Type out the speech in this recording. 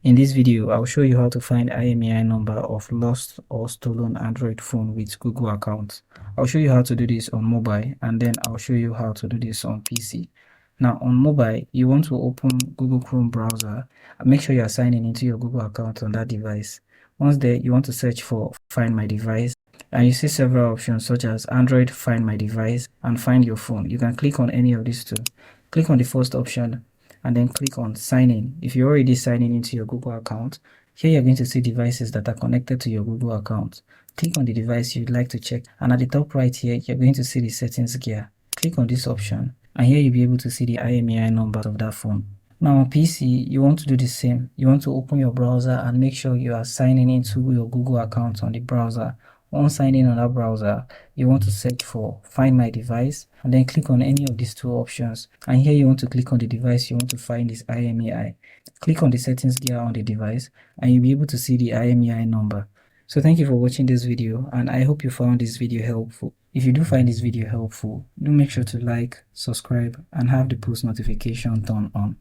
In this video, I'll show you how to find IMEI number of lost or stolen Android phone with Google account. I'll show you how to do this on mobile, and then I'll show you how to do this on PC. Now on mobile, you want to open Google Chrome browser and make sure you are signing into your Google account on that device. Once there, you want to search for Find My Device, and you see several options such as Android Find My Device and Find Your Phone. You can click on any of these two. Click on the first option and then click on sign in. If you're already signing into your Google account, here you're going to see devices that are connected to your Google account. Click on the device you'd like to check, and at the top right here, you're going to see the settings gear. Click on this option, and here you'll be able to see the IMEI number of that phone. Now on PC, you want to do the same. You want to open your browser and make sure you are signing into your Google account on the browser. Once signed in on that browser, you want to search for Find My Device and then click on any of these two options. And here you want to click on the device you want to find is IMEI. Click on the settings gear on the device and you'll be able to see the IMEI number. So thank you for watching this video, and I hope you found this video helpful. If you do find this video helpful, do make sure to like, subscribe, and have the post notification turned on.